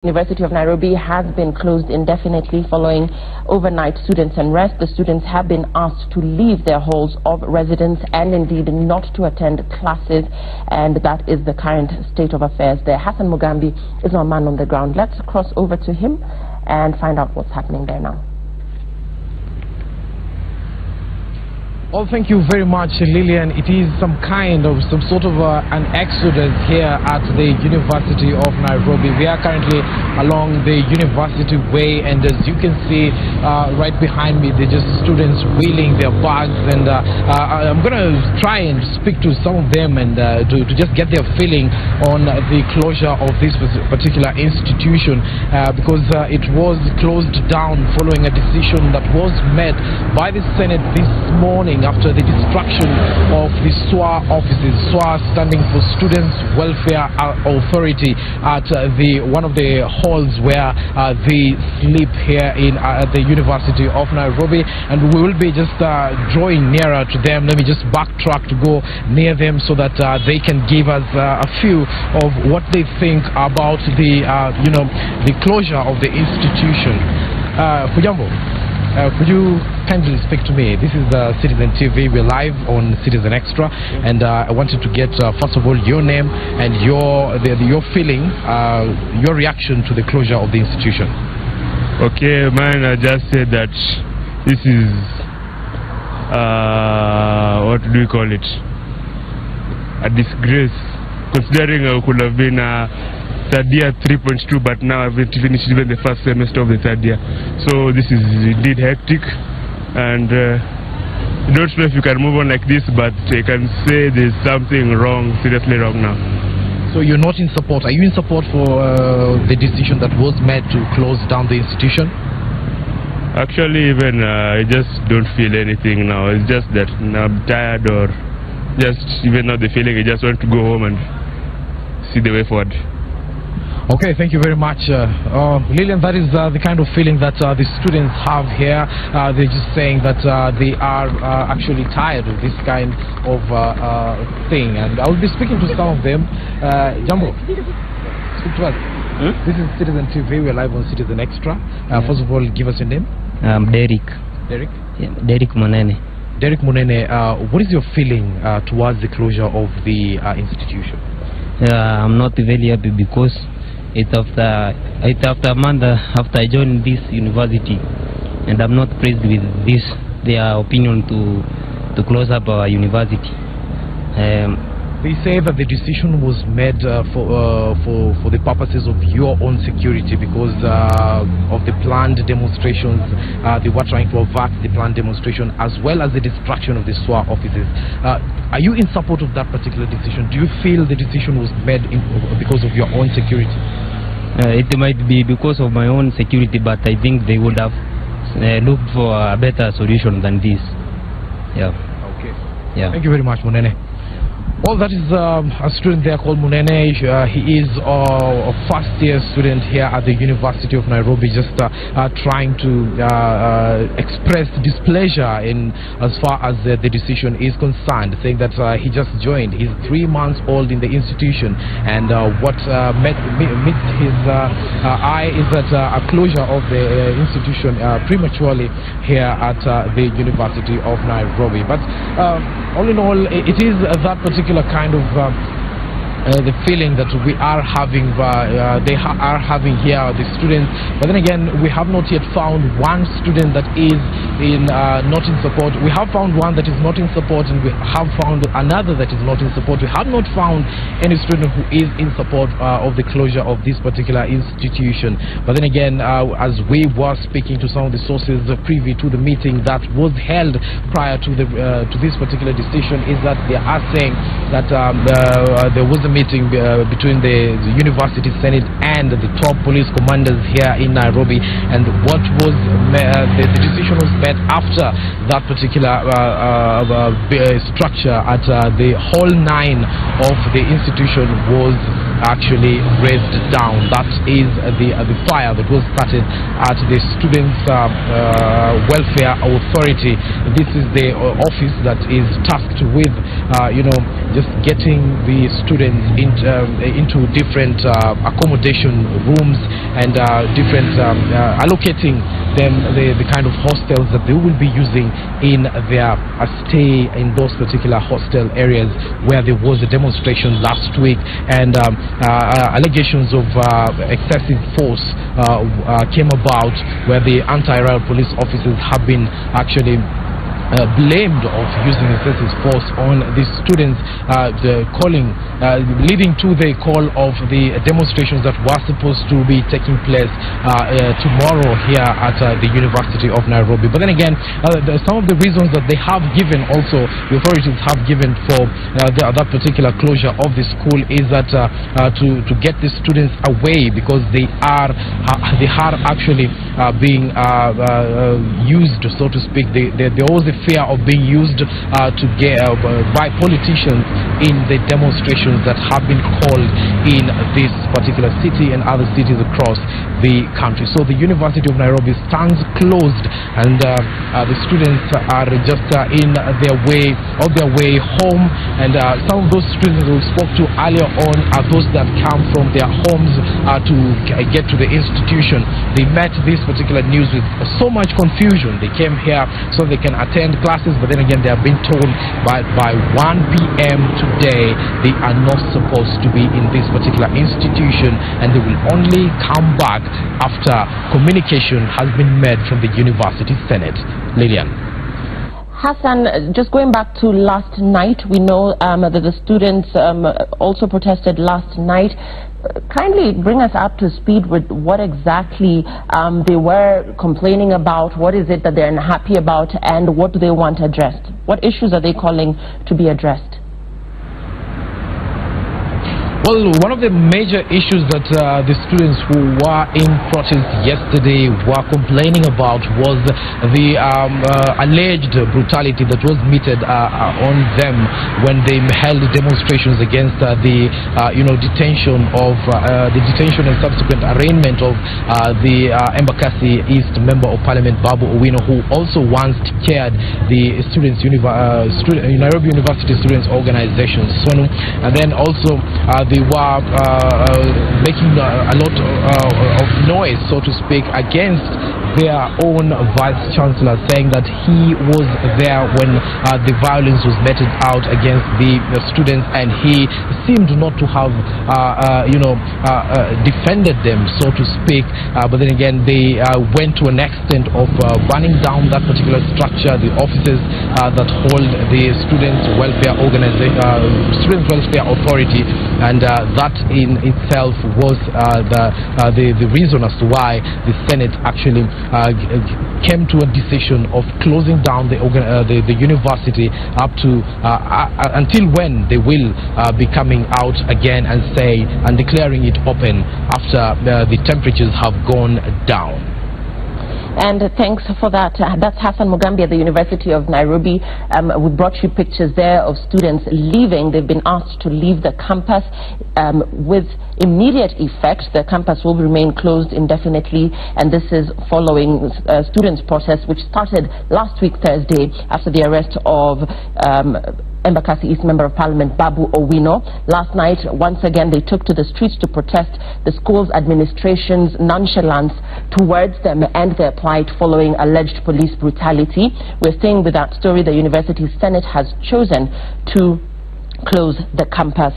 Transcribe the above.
University of Nairobi has been closed indefinitely following overnight students' unrest. The students have been asked to leave their halls of residence and indeed not to attend classes, and that is the current state of affairs there. Hassan Mugambi is our man on the ground. Let's cross over to him and find out what's happening there now. Well, thank you very much, Lillian. It is some sort of an exodus here at the University of Nairobi. We are currently along the University Way, and as you can see right behind me, they're just students wheeling their bags, and I'm going to try and speak to some of them and to just get their feeling on the closure of this particular institution because it was closed down following a decision that was made by the Senate this morning after the destruction of the SWA offices, SWA standing for Students Welfare Authority, at one of the halls where they sleep here at the University of Nairobi. And we will be just drawing nearer to them. Let me just backtrack to go near them so that they can give us a few of what they think about the the closure of the institution. Fujambo, could you kindly speak to me? This is Citizen TV. We're live on Citizen Extra, and I wanted to get first of all your name and your feeling, your reaction to the closure of the institution. Okay, man, I just said that this is what do we call it? A disgrace, considering it could have been third year 3.2, but now I've finished even the first semester of the third year. So this is indeed hectic, and I don't know if you can move on like this, but I can say there's something wrong, seriously wrong now. So you're not in support? Are you in support for the decision that was made to close down the institution? Actually, even I just don't feel anything now. It's just that I'm tired, or just even not the feeling. I just want to go home and see the way forward. Okay, thank you very much. Lillian, that is the kind of feeling that the students have here. They're just saying that they are actually tired of this kind of thing. And I will be speaking to some of them. Jambo, speak to us. This is Citizen TV. We're live on Citizen Extra. First of all, give us your name. Derek. Derek? Yeah, Derek Munene. Derek Munene, what is your feeling towards the closure of the institution? I'm not very happy because it's after a month after I joined this university, and I'm not pleased with this their opinion to close up our university. They say that the decision was made for the purposes of your own security because of the planned demonstrations. They were trying to avert the planned demonstration as well as the destruction of the SWA offices. Are you in support of that particular decision? Do you feel the decision was made because of your own security? It might be because of my own security, but I think they would have looked for a better solution than this. Yeah. Okay. Yeah. Thank you very much, Munene. Well, that is a student there called Munene. He is a first-year student here at the University of Nairobi, just trying to express displeasure in as far as the decision is concerned, saying that he just joined. He's 3 months old in the institution, and what meets his eye is that a closure of the institution prematurely here at the University of Nairobi. But all in all, it is that particular kind of the feeling that we are having, they are having here, the students. But then again, we have not yet found one student that is not in support. We have found one that is not in support, and we have found another that is not in support. We have not found any student who is in support of the closure of this particular institution. But then again, as we were speaking to some of the sources privy to the meeting that was held prior to this particular decision, is that they are saying that there was a meeting between the University Senate and the top police commanders here in Nairobi, and what was the decision was made after that particular structure at the Hall 9 of the institution was actually raised down. That is the fire that was started at the Students' Welfare Authority. This is the office that is tasked with, just getting the students into different accommodation rooms and allocating them the kind of hostels that they will be using in their stay in those particular hostel areas where there was a demonstration last week, and allegations of excessive force came about, where the anti-riot police officers have been actually blamed of using excessive force on the students, leading to the call of the demonstrations that were supposed to be taking place tomorrow here at the University of Nairobi. But then again, some of the reasons that they have given, also the authorities have given for that particular closure of the school, is that to get the students away, because they are actually being used, so to speak. There was a fear of being used by politicians in the demonstrations that have been called in this particular city and other cities across the country. So the University of Nairobi stands closed, and the students are just in their way home. And some of those students we spoke to earlier on are those that come from their homes to get to the institution. They met this particular news with so much confusion. They came here so they can attend classes, but then again they have been told by 1 p.m. today they are not supposed to be in this particular institution, and they will only come back after communication has been made from the University Senate. Lillian. Hassan, just going back to last night, we know that the students also protested last night. Kindly bring us up to speed with what exactly they were complaining about. What is it that they're unhappy about, and what do they want addressed? What issues are they calling to be addressed? Well, one of the major issues that the students who were in protest yesterday were complaining about was the alleged brutality that was meted on them when they held demonstrations against the detention and subsequent arraignment of the Embakasi East Member of Parliament Babu Owino, who also once chaired the Nairobi University Students Organization, SONU, and then also they were making a lot of noise, so to speak, against their own vice-chancellor, saying that he was there when the violence was meted out against the students, and he seemed not to have defended them, so to speak. But then again, they went to an extent of burning down that particular structure, the offices that hold the Students' Welfare Authority, and that in itself was the reason as to why the Senate actually came to a decision of closing down the university up to until when they will be coming out again and declaring it open after the temperatures have gone down. And thanks for that. That's Hassan Mugambi at the University of Nairobi. We brought you pictures there of students leaving. They've been asked to leave the campus with immediate effect. The campus will remain closed indefinitely, and this is following students' protest which started last week Thursday after the arrest of Embakasi East Member of Parliament Babu Owino. Last night, once again, they took to the streets to protest the school's administration's nonchalance towards them and their plight following alleged police brutality. We're staying with that story. The University Senate has chosen to close the campus.